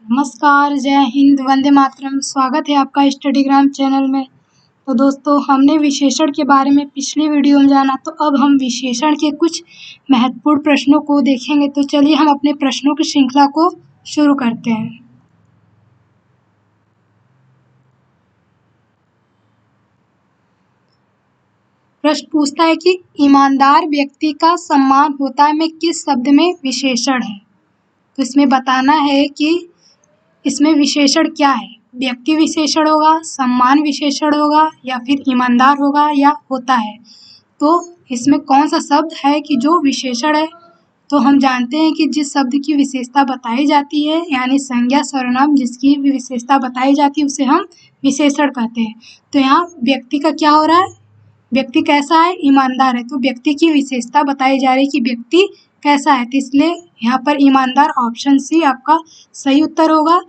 नमस्कार, जय हिंद, वंदे मातरम। स्वागत है आपका स्टडीग्राम चैनल में। तो दोस्तों, हमने विशेषण के बारे में पिछली वीडियो में जाना, तो अब हम विशेषण के कुछ महत्वपूर्ण प्रश्नों को देखेंगे। तो चलिए हम अपने प्रश्नों की श्रृंखला को शुरू करते हैं। प्रश्न पूछता है कि ईमानदार व्यक्ति का सम्मान होता में किस शब्द में विशेषण है। तो इसमें बताना है कि इसमें विशेषण क्या है। व्यक्ति विशेषण होगा, सम्मान विशेषण होगा, या फिर ईमानदार होगा, या होता है। तो इसमें कौन सा शब्द है कि जो विशेषण है। तो हम जानते हैं कि जिस शब्द की विशेषता बताई जाती है, यानी संज्ञा सर्वनाम जिसकी भी विशेषता बताई जाती है, उसे हम विशेषण कहते हैं। तो यहाँ व्यक्ति का क्या हो रहा है, व्यक्ति कैसा है, ईमानदार है। तो व्यक्ति की विशेषता बताई जा रही है कि व्यक्ति कैसा है, तो इसलिए यहाँ पर ईमानदार ऑप्शन सी आपका सही उत्तर होगा।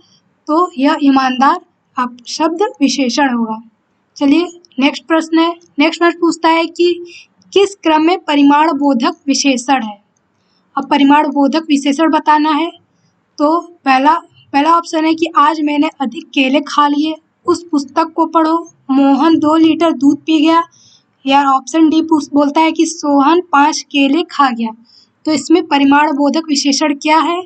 तो यह ईमानदार आप शब्द विशेषण होगा। चलिए नेक्स्ट प्रश्न है। नेक्स्ट प्रश्न पूछता है कि किस क्रम में परिमाण बोधक विशेषण है। अब परिमाण बोधक विशेषण बताना है। तो पहला ऑप्शन है कि आज मैंने अधिक केले खा लिए, उस पुस्तक को पढ़ो, मोहन 2 लीटर दूध पी गया, या ऑप्शन डी बोलता है कि सोहन 5 केले खा गया। तो इसमें परिमाण बोधक विशेषण क्या है।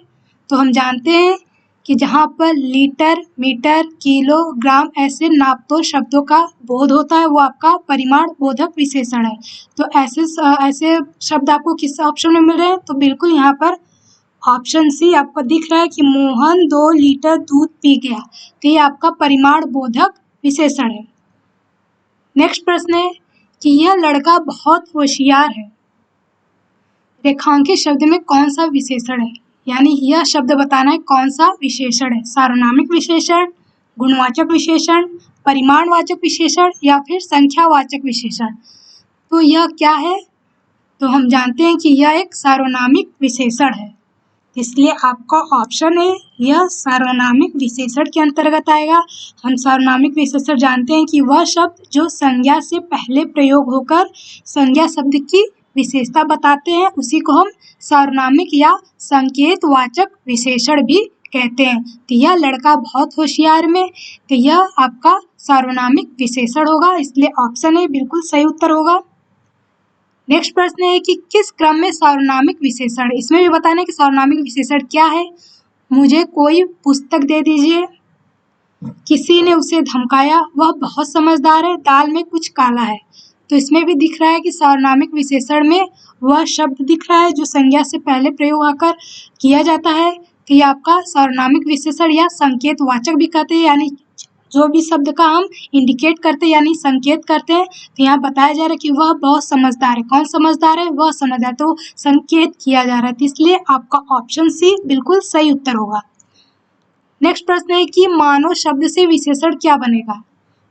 तो हम जानते हैं कि जहाँ पर लीटर, मीटर, किलो, ग्राम ऐसे नापतोल शब्दों का बोध होता है, वो आपका परिमाण बोधक विशेषण है। तो ऐसे शब्द आपको किस ऑप्शन में मिल रहे हैं। तो बिल्कुल यहाँ पर ऑप्शन सी आपको दिख रहा है कि मोहन 2 लीटर दूध पी गया। तो ये आपका परिमाण बोधक विशेषण है। नेक्स्ट प्रश्न है कि यह लड़का बहुत होशियार है। रेखांकित शब्द में कौन सा विशेषण है, यानी यह शब्द बताना है कौन सा विशेषण है। सार्वनामिक विशेषण, गुणवाचक विशेषण, परिमाणवाचक विशेषण, या फिर संख्यावाचक विशेषण। तो यह क्या है। तो हम जानते हैं कि यह एक सार्वनामिक विशेषण है, इसलिए आपका ऑप्शन है यह सार्वनामिक विशेषण के अंतर्गत आएगा। हम सार्वनामिक विशेषण जानते हैं कि वह शब्द जो संज्ञा से पहले प्रयोग होकर संज्ञा शब्द की विशेषता बताते हैं, उसी को हम सार्वनामिक या संकेतवाचक विशेषण भी कहते हैं। तो यह लड़का बहुत होशियार में, तो यह आपका सार्वनामिक विशेषण होगा, इसलिए ऑप्शन ए बिल्कुल सही उत्तर होगा। नेक्स्ट प्रश्न है कि किस क्रम में सार्वनामिक विशेषण। इसमें भी बताना है कि सार्वनामिक विशेषण क्या है। मुझे कोई पुस्तक दे दीजिए, किसी ने उसे धमकाया, वह बहुत समझदार है, दाल में कुछ काला है। तो इसमें भी दिख रहा है कि सार्वनामिक विशेषण में वह शब्द दिख रहा है जो संज्ञा से पहले प्रयोग आकर किया जाता है। तो ये आपका सार्वनामिक विशेषण या संकेतवाचक भी कहते हैं, यानी जो भी शब्द का हम इंडिकेट करते हैं यानी संकेत करते हैं। तो यहाँ बताया जा रहा है कि वह बहुत समझदार है। कौन समझदार है, वह समझदार, तो संकेत किया जा रहा है, तो इसलिए आपका ऑप्शन सी बिल्कुल सही उत्तर होगा। नेक्स्ट प्रश्न है कि मानव शब्द से विशेषण क्या बनेगा।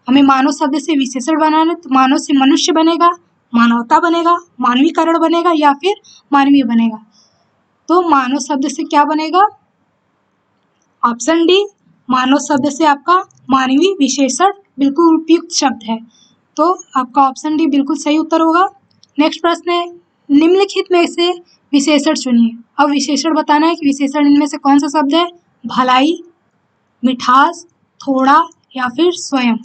हमें मानव शब्द से विशेषण बनाना है, तो मानव से मनुष्य बनेगा, मानवता बनेगा, मानवीकरण बनेगा, या फिर मानवीय बनेगा। तो मानव शब्द से क्या बनेगा, ऑप्शन डी मानव शब्द से आपका मानवीय विशेषण बिल्कुल उपयुक्त शब्द है। तो आपका ऑप्शन डी बिल्कुल सही उत्तर होगा। नेक्स्ट प्रश्न है निम्नलिखित में से विशेषण चुनिए। अब विशेषण बताना है कि विशेषण इनमें से कौन सा शब्द है। भलाई, मिठास, थोड़ा, या फिर स्वयं।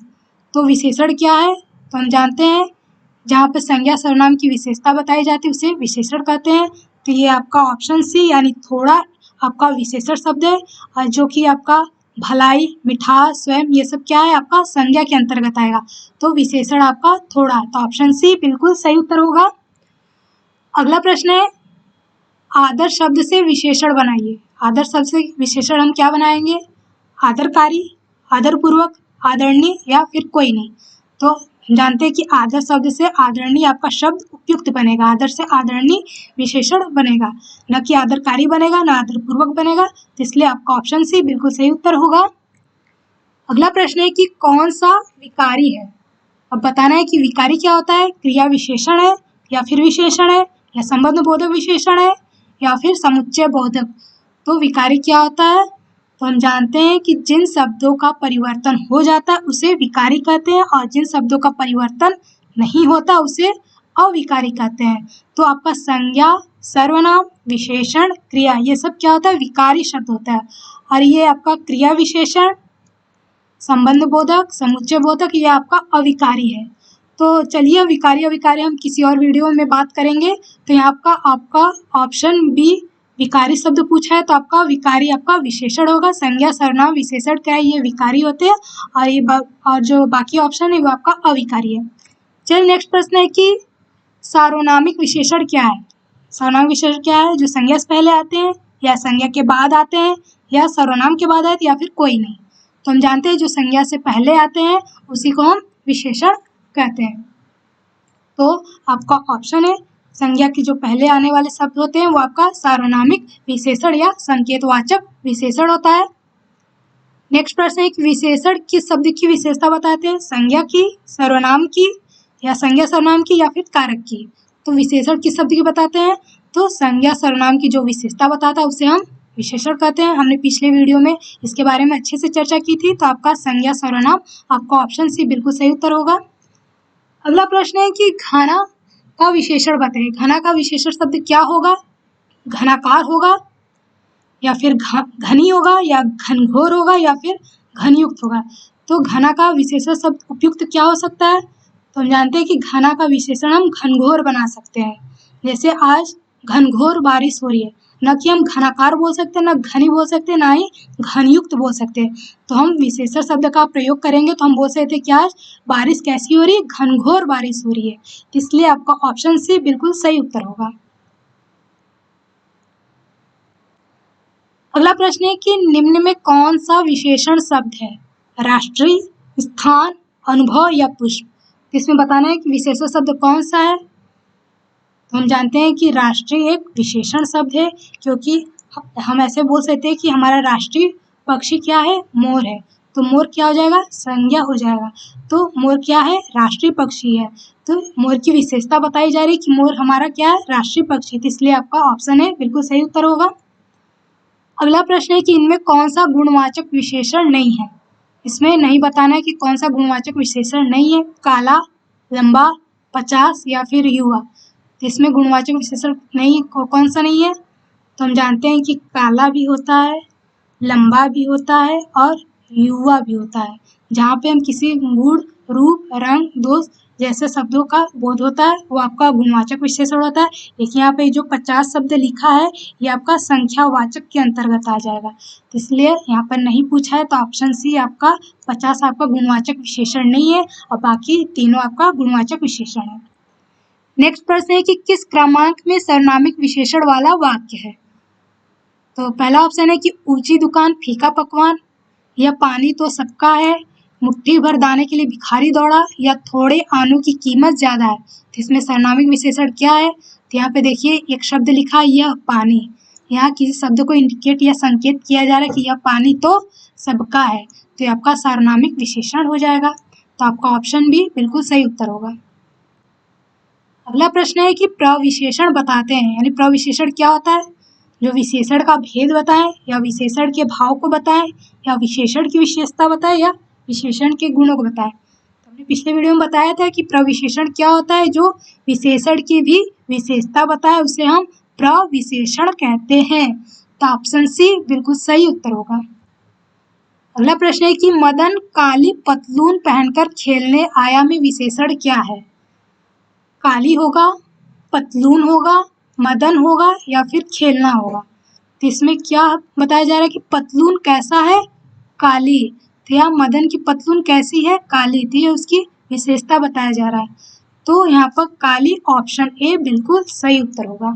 तो विशेषण क्या है। तो हम जानते हैं जहाँ पर संज्ञा सर्वनाम की विशेषता बताई जाती है उसे विशेषण कहते हैं। तो ये आपका ऑप्शन सी यानी थोड़ा आपका विशेषण शब्द है, और जो कि आपका भलाई, मिठास, स्वयं, ये सब क्या है आपका संज्ञा के अंतर्गत आएगा। तो विशेषण आपका थोड़ा, तो ऑप्शन सी बिल्कुल सही उत्तर होगा। अगला प्रश्न है आदर शब्द से विशेषण बनाइए। आदर शब्द से विशेषण हम क्या बनाएंगे, आदरकारी, आदरपूर्वक, आदरणीय, या फिर कोई नहीं। तो हम जानते हैं कि आदर शब्द से आदरणीय आपका शब्द उपयुक्त बनेगा, आदर से आदरणीय विशेषण बनेगा, न कि आदरकारी बनेगा, न आदरपूर्वक बनेगा। तो इसलिए आपका ऑप्शन सी बिल्कुल सही उत्तर होगा। अगला प्रश्न है कि कौन सा विकारी है। अब बताना है कि विकारी क्या होता है, क्रिया विशेषण है, या फिर विशेषण है, या संबंध बोधक विशेषण है, या फिर समुच्चय बोधक। तो विकारी क्या होता है। तो हम जानते हैं कि जिन शब्दों का परिवर्तन हो जाता है उसे विकारी कहते हैं, और जिन शब्दों का परिवर्तन नहीं होता उसे अविकारी कहते हैं। तो आपका संज्ञा, सर्वनाम, विशेषण, क्रिया, ये सब क्या होता है, विकारी शब्द होता है। और ये आपका क्रिया विशेषण, संबंध बोधक, समुच्चय बोधक, ये आपका अविकारी है। तो चलिए विकारी हम किसी और वीडियो में बात करेंगे। तो यहाँ आपका ऑप्शन बी विकारी शब्द पूछा है, तो आपका विकारी आपका विशेषण होगा। संज्ञा सर्वनाम विशेषण क्या है, ये विकारी होते हैं, और जो बाकी ऑप्शन है वो आपका अविकारी है। चलिए नेक्स्ट प्रश्न है कि सार्वनामिक विशेषण क्या है। सार्वनामिक विशेषण क्या है, जो संज्ञा से पहले आते हैं या संज्ञा के बाद आते हैं या सर्वनाम के बाद आते हैं या फिर कोई नहीं। तो हम जानते हैं जो संज्ञा से पहले आते हैं उसी को हम विशेषण कहते हैं। तो आपका ऑप्शन है संज्ञा के जो पहले आने वाले शब्द होते हैं वो आपका सार्वनामिक विशेषण या संकेतवाचक विशेषण होता है। नेक्स्ट प्रश्न है कि विशेषण किस शब्द की विशेषता बताते हैं, संज्ञा की, सर्वनाम की, या संज्ञा सर्वनाम की, या फिर कारक की। तो विशेषण किस शब्द की बताते हैं, तो संज्ञा सर्वनाम की जो विशेषता बताता है उसे हम विशेषण कहते हैं। हमने पिछले वीडियो में इसके बारे में अच्छे से चर्चा की थी। तो आपका संज्ञा सर्वनाम, आपका ऑप्शन सी बिल्कुल सही उत्तर होगा। अगला प्रश्न है कि घना का विशेषण बताइए। घना का विशेषण शब्द क्या होगा, घनाकार होगा या फिर घनी होगा या घनघोर होगा या फिर घनयुक्त होगा। तो घना का विशेषण शब्द उपयुक्त क्या हो सकता है, तो हम जानते हैं कि घना का विशेषण हम घनघोर बना सकते हैं। जैसे आज घनघोर बारिश हो रही है, न कि हम घनाकार बोल सकते हैं, न घनी बोल सकते हैं, ना ही घनयुक्त बोल सकते हैं। तो हम विशेषण शब्द का प्रयोग करेंगे तो हम बोल सकते हैं कि आज बारिश कैसी हो रही है, घनघोर बारिश हो रही है। इसलिए आपका ऑप्शन सी बिल्कुल सही उत्तर होगा। अगला प्रश्न है कि निम्न में कौन सा विशेषण शब्द है, राष्ट्रीय, स्थान, अनुभव या पुष्प। इसमें बताना है कि विशेषण शब्द कौन सा है। तो हम जानते हैं कि राष्ट्रीय एक विशेषण शब्द है, क्योंकि हम ऐसे बोल सकते हैं कि हमारा राष्ट्रीय पक्षी क्या है, मोर है। तो मोर क्या हो जाएगा, संज्ञा हो जाएगा। तो मोर क्या है, राष्ट्रीय पक्षी है। तो मोर की विशेषता बताई जा रही है कि मोर हमारा क्या है, राष्ट्रीय पक्षी। तो इसलिए आपका ऑप्शन है बिल्कुल सही उत्तर होगा। अगला प्रश्न है कि इनमें कौन सा गुणवाचक विशेषण नहीं है। इसमें नहीं बताना है कि कौन सा गुणवाचक विशेषण नहीं है, काला, लंबा, 50 या फिर युवा। तो इसमें गुणवाचक विशेषण नहीं, कौन सा नहीं है, तो हम जानते हैं कि काला भी होता है, लंबा भी होता है और युवा भी होता है। जहाँ पे हम किसी गुण, रूप, रंग, दोष जैसे शब्दों का बोध होता है वो आपका गुणवाचक विशेषण होता है। लेकिन यहाँ पे जो 50 शब्द लिखा है ये आपका संख्यावाचक के अंतर्गत आ जाएगा। तो इसलिए यहाँ पर नहीं पूछा है। तो ऑप्शन सी आपका 50 आपका गुणवाचक विशेषण नहीं है और बाकी तीनों आपका गुणवाचक विशेषण है। नेक्स्ट प्रश्न है कि किस क्रमांक में सर्वनामिक विशेषण वाला वाक्य है। तो पहला ऑप्शन है कि ऊंची दुकान फीका पकवान, या पानी तो सबका है, मुट्ठी भर दाने के लिए भिखारी दौड़ा, या थोड़े आलू की कीमत ज्यादा है। तो इसमें सर्वनामिक विशेषण क्या है, तो यहाँ पे देखिए एक शब्द लिखा है यह पानी। यहाँ किसी शब्द को इंडिकेट या संकेत किया जा रहा है कि यह पानी तो सबका है। तो ये आपका सार्वनामिक विशेषण हो जाएगा। तो आपका ऑप्शन भी बिल्कुल सही उत्तर होगा। अगला प्रश्न है कि प्रविशेषण बताते हैं, यानी प्रविशेषण क्या होता है, जो विशेषण का भेद बताएं, या विशेषण के भाव को बताएं, या विशेषण की विशेषता बताएं, या विशेषण के गुणों को बताएं। तो हमने पिछले वीडियो में बताया था कि प्रविशेषण क्या होता है, जो विशेषण की भी विशेषता बताए उसे हम प्रविशेषण कहते हैं। तो ऑप्शन सी बिल्कुल सही उत्तर होगा। अगला प्रश्न है कि मदन काली पतलून पहनकर खेलने आया में विशेषण क्या है। काली होगा, पतलून होगा, मदन होगा या फिर खेलना होगा। तो इसमें क्या बताया जा रहा है कि पतलून कैसा है, काली। तो यहाँ मदन की पतलून कैसी है, काली। तो ये उसकी विशेषता बताया जा रहा है। तो यहाँ पर काली, ऑप्शन ए बिल्कुल सही उत्तर होगा।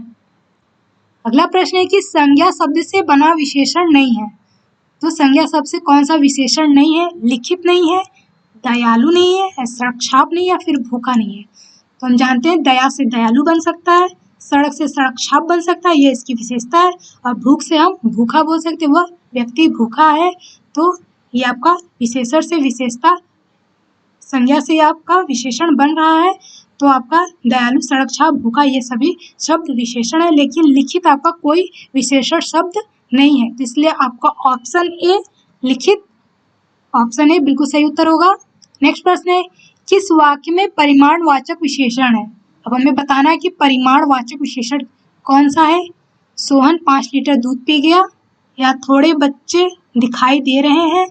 अगला प्रश्न है कि संज्ञा शब्द से बना विशेषण नहीं है। तो संज्ञा शब्द से कौन सा विशेषण नहीं है, लिखित नहीं है, दयालु नहीं है, सड़क नहीं, या फिर भूखा नहीं है। तो हम जानते हैं दया से दयालु बन सकता है, सड़क से सड़क छाप बन सकता है, ये इसकी विशेषता है। और भूख से हम भूखा बोल सकते हैं, वह व्यक्ति भूखा है। तो ये आपका विशेषण से विशेषता, संज्ञा से आपका विशेषण बन रहा है। तो आपका दयालु, सड़क छाप, भूखा ये सभी शब्द विशेषण है, लेकिन लिखित आपका कोई विशेषण शब्द नहीं है। तो इसलिए आपका ऑप्शन ए लिखित, ऑप्शन ए बिल्कुल सही उत्तर होगा। नेक्स्ट प्रश्न है किस वाक्य में परिमाणवाचक विशेषण है। अब हमें बताना है कि परिमाणवाचक विशेषण कौन सा है। सोहन 5 लीटर दूध पी गया, या थोड़े बच्चे दिखाई दे रहे हैं,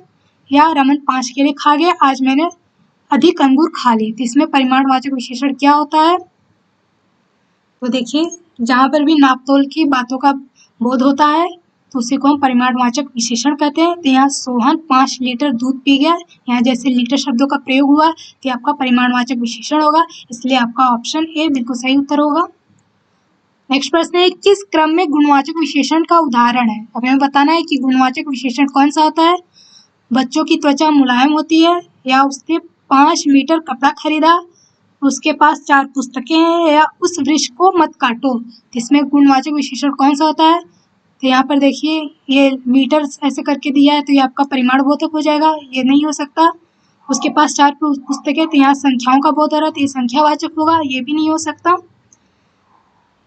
या रमन 5 केले खा गया, आज मैंने अधिक अंगूर खा लिए। तो इसमें परिमाणवाचक विशेषण क्या होता है? तो देखिए, जहाँ पर भी नापतोल की बातों का बोध होता है तो उसी को हम परिमाणवाचक विशेषण कहते हैं। तो यहाँ सोहन 5 लीटर दूध पी गया, यहाँ जैसे लीटर शब्दों का प्रयोग हुआ तो आपका परिमाणवाचक विशेषण होगा, इसलिए आपका ऑप्शन ए बिल्कुल सही उत्तर होगा। नेक्स्ट प्रश्न है, किस क्रम में गुणवाचक विशेषण का उदाहरण है? अब हमें बताना है कि गुणवाचक विशेषण कौन सा होता है। बच्चों की त्वचा मुलायम होती है, या उसने 5 मीटर कपड़ा खरीदा, उसके पास 4 पुस्तकें हैं, या उस वृक्ष को मत काटो। तो इसमें गुणवाचक विशेषण कौन सा होता है? तो यहाँ पर देखिए, ये मीटर ऐसे करके दिया है तो ये आपका परिमाणबोधक हो जाएगा, ये नहीं हो सकता। उसके पास 4 पुस्तकें, तो यहाँ संख्याओं का बोध हो रहा है तो ये संख्यावाचक होगा, ये भी नहीं हो सकता।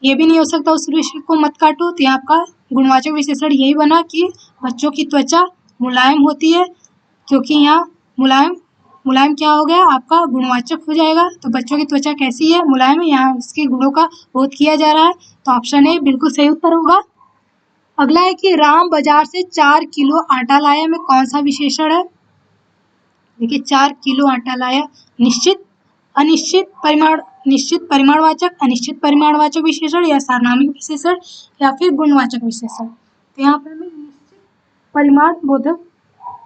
ये भी नहीं हो सकता, उस वृक्ष को मत काटो, तो यहाँ आपका गुणवाचक विशेषण यही बना कि बच्चों की त्वचा मुलायम होती है, क्योंकि यहाँ मुलायम क्या हो गया, आपका गुणवाचक हो जाएगा। तो बच्चों की त्वचा कैसी है, मुलायम है, यहाँ इसके गुणों का बोध किया जा रहा है, तो ऑप्शन ए बिल्कुल सही उत्तर होगा। अगला है कि राम बाजार से 4 किलो आटा लाया में कौन सा विशेषण है? देखिए, 4 किलो आटा लाया, निश्चित निश्चित परिमाणवाचक, अनिश्चित परिमाणवाचक विशेषण, या सारनामिक विशेषण, या फिर गुणवाचक विशेषण। तो यहाँ पर हमें निश्चित परिमाण बोधक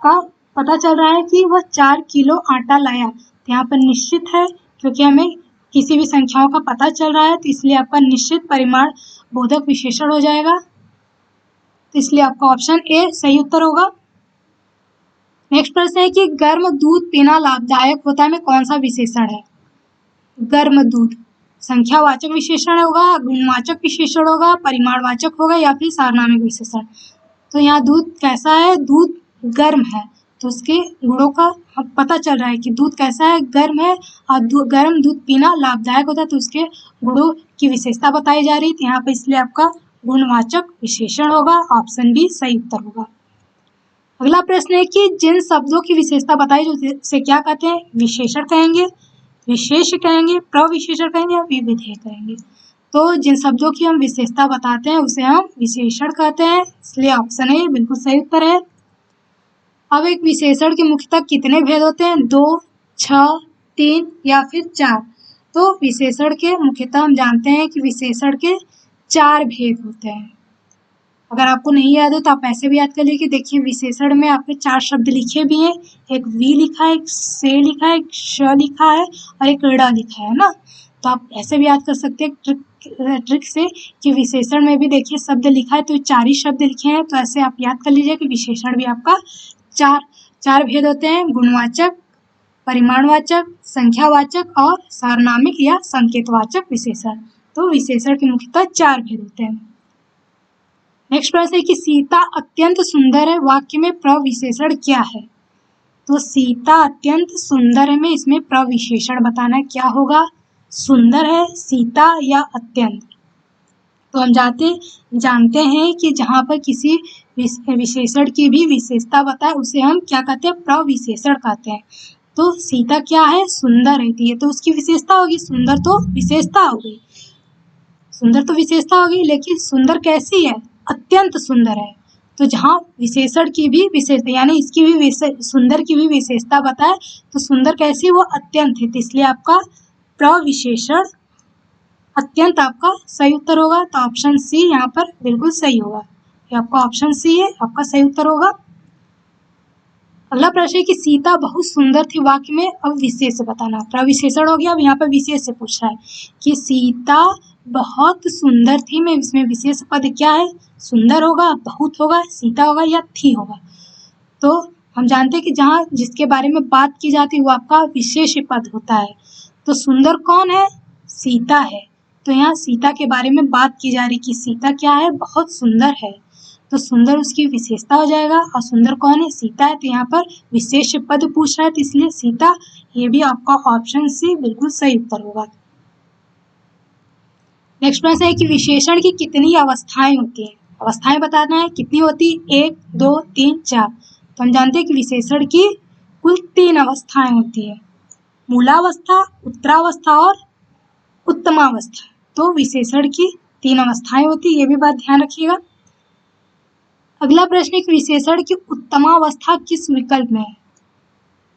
का पता चल रहा है कि वह 4 किलो आटा लाया, तो यहाँ पर निश्चित है, क्योंकि हमें किसी भी संख्याओं का पता चल रहा है, तो इसलिए आपका निश्चित परिमाण बोधक विशेषण हो जाएगा, तो इसलिए आपका ऑप्शन ए सही उत्तर होगा। नेक्स्ट प्रश्न है कि गर्म दूध पीना लाभदायक होता है में कौन सा विशेषण है? गर्म दूध संख्यावाचक विशेषण होगा, गुणवाचक विशेषण होगा, परिमाणवाचक होगा, या फिर सारनामिक विशेषण। तो यहाँ दूध कैसा है, दूध गर्म है, तो उसके गुणों का पता चल रहा है कि दूध कैसा है, गर्म है, और गर्म दूध पीना लाभदायक होता है, तो उसके गुणों की विशेषता बताई जा रही थी यहाँ पे, इसलिए आपका गुणवाचक विशेषण होगा, ऑप्शन बी सही उत्तर होगा। अगला प्रश्न है कि जिन शब्दों की विशेषता बताई जो उसे क्या कहते हैं? विशेषण कहेंगे, विशेष कहेंगे, प्रविशेषण कहेंगे, या विविधेय कहेंगे। तो जिन शब्दों की हम विशेषता बताते हैं उसे हम विशेषण कहते हैं, इसलिए ऑप्शन ए बिल्कुल सही उत्तर है। अब एक विशेषण के मुख्यतः कितने भेद होते हैं? 2, 6, 3 या फिर 4। तो विशेषण के मुख्यतः हम जानते हैं कि विशेषण के 4 भेद होते हैं। अगर आपको नहीं याद हो तो आप ऐसे भी याद कर लीजिए कि देखिए, विशेषण में आपके 4 शब्द लिखे भी हैं, एक वी लिखा है, एक से लिखा है, एक श लिखा है, और एक ड़ लिखा है ना। तो आप ऐसे भी याद कर सकते हैं ट्रिक से कि विशेषण में भी देखिए शब्द लिखा है तो 4 ही शब्द लिखे हैं, तो ऐसे आप याद कर लीजिए कि विशेषण भी आपका 4 भेद होते हैं, गुणवाचक, परिमाणवाचक, संख्यावाचक और सारनामिक या संकेतवाचक विशेषण। तो विशेषण के मुख्यतः 4 भेद होते हैं। नेक्स्ट प्रश्न है कि सीता अत्यंत सुंदर है वाक्य में प्रविशेषण क्या है? तो सीता अत्यंत सुंदर है में इसमें प्रविशेषण बताना क्या होगा? सुंदर है, सीता या अत्यंत। तो हम जानते हैं कि जहाँ पर किसी विशेषण की भी विशेषता बताए उसे हम क्या कहते हैं? प्रविशेषण कहते हैं। तो सीता क्या है? सुंदर है, ये तो उसकी विशेषता होगी, सुंदर तो विशेषता होगी, सुंदर तो विशेषता होगी, लेकिन सुंदर कैसी है? अत्यंत सुंदर है। तो जहाँ विशेषण की भी विशेषता यानी इसकी भी सुंदर की भी विशेषता बताए तो सुंदर कैसी? वो अत्यंत है, तो इसलिए आपका प्रविशेषण अत्यंत आपका सही उत्तर होगा। तो ऑप्शन सी यहाँ पर बिल्कुल सही होगा, ये आपका ऑप्शन सी है, आपका सही उत्तर होगा। अगला प्रश्न है कि सीता बहुत सुंदर थी वाक्य में अब विशेष बताना। प्रविशेषण हो गया, अब यहाँ पर विशेष से पूछ रहा है कि सीता बहुत सुंदर थी में इसमें विशेष पद क्या है? सुंदर होगा, बहुत होगा, सीता होगा या थी होगा। तो हम जानते हैं कि जहाँ जिसके बारे में बात की जाती है वो आपका विशेष पद होता है। तो सुंदर कौन है? सीता है। तो यहाँ सीता के बारे में बात की जा रही कि सीता क्या है? बहुत सुंदर है, तो सुंदर उसकी विशेषता हो जाएगा, और सुंदर कौन है? सीता है। तो यहाँ पर विशेष पद पूछ रहा है तो इसलिए सीता, ये भी आपका ऑप्शन सी बिल्कुल सही उत्तर होगा। नेक्स्ट प्रश्न है कि विशेषण की कितनी अवस्थाएं होती हैं? अवस्थाएं बताना है, कितनी होती? 1, 2, 3, 4। तो हम जानते हैं कि विशेषण की कुल 3 अवस्थाएं होती है, मूलावस्था, उत्तरावस्था और उत्तमावस्था। तो विशेषण की 3 अवस्थाएं होती है, ये भी बात ध्यान रखिएगा। अगला प्रश्न, एक विशेषण की उत्तमावस्था किस विकल्प में है?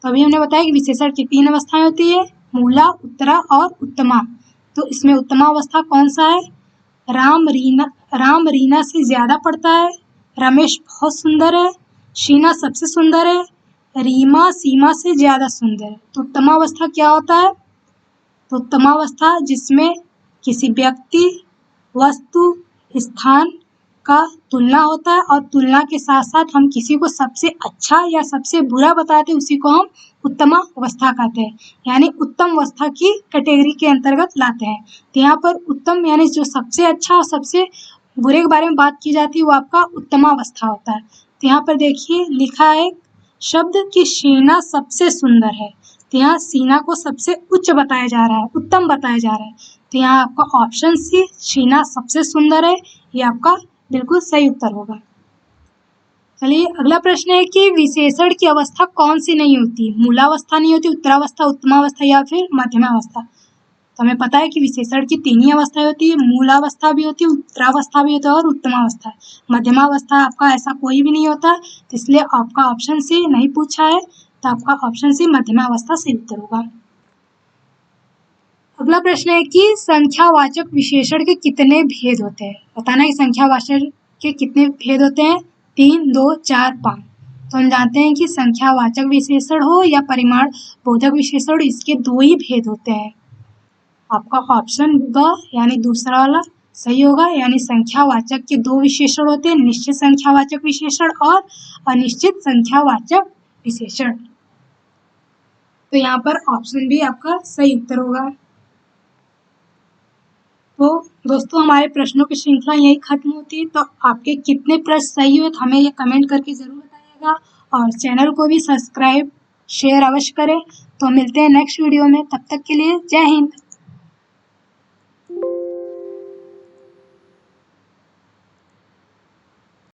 तो अभी हमने बताया कि विशेषण की 3 अवस्थाएं होती है, मूला, उत्तरा और उत्तमा। तो इसमें उत्तमावस्था कौन सा है? राम रीना से ज्यादा पढ़ता है, रमेश बहुत सुंदर है, शीना सबसे सुंदर है, रीमा सीमा से ज्यादा सुंदर है। तो उत्तमावस्था क्या होता है? तो उत्तमावस्था जिसमें किसी व्यक्ति, वस्तु, स्थान का तुलना होता है और तुलना के साथ साथ हम किसी को सबसे अच्छा या सबसे बुरा बताते हैं, उसी को हम उत्तम अवस्था कहते हैं, यानी उत्तम अवस्था की कैटेगरी के अंतर्गत लाते हैं। तो यहाँ पर उत्तम यानी जो सबसे अच्छा और सबसे बुरे के बारे में बात की जाती है वो आपका उत्तमावस्था होता है। तो यहाँ पर देखिए लिखा है शब्द कि शीना सबसे सुंदर है, तो यहाँ शीना को सबसे उच्च बताया जा रहा है, उत्तम बताया जा रहा है। तो यहाँ आपका ऑप्शन सी शीना सबसे सुंदर है, ये आपका बिल्कुल सही उत्तर होगा। चलिए अगला प्रश्न है कि विशेषण की अवस्था कौन सी नहीं होती? मूलावस्था नहीं होती, उत्तरावस्था, उत्तमावस्था या फिर मध्यमावस्था। तो हमें पता है कि विशेषण की 3 ही अवस्थाएं होती है, मूलावस्था भी होती है, उत्तरावस्था भी होती है और उत्तमावस्था। मध्यमावस्था आपका ऐसा कोई भी नहीं होता, तो इसलिए आपका ऑप्शन सी नहीं पूछा है, तो आपका ऑप्शन सी मध्यमावस्था सही उत्तर होगा। अगला प्रश्न है कि संख्यावाचक विशेषण के कितने भेद होते हैं? बताना है संख्यावाचक के कितने भेद होते हैं? 3, 2, 4, 5। तो हम जानते हैं कि संख्यावाचक विशेषण हो या परिमाण बोधक विशेषण, इसके 2 ही भेद होते हैं। आपका ऑप्शन ब यानी दूसरा वाला सही होगा, यानी संख्यावाचक के 2 विशेषण होते हैं, निश्चित संख्यावाचक विशेषण और अनिश्चित संख्यावाचक विशेषण। तो यहाँ पर ऑप्शन बी आपका सही उत्तर होगा। तो दोस्तों हमारे प्रश्नों की श्रृंखला यही खत्म होती है। तो आपके कितने प्रश्न सही हुए तो हमें ये कमेंट करके जरूर बताइएगा और चैनल को भी सब्सक्राइब शेयर अवश्य करें। तो मिलते हैं नेक्स्ट वीडियो में, तब तक के लिए जय हिंद।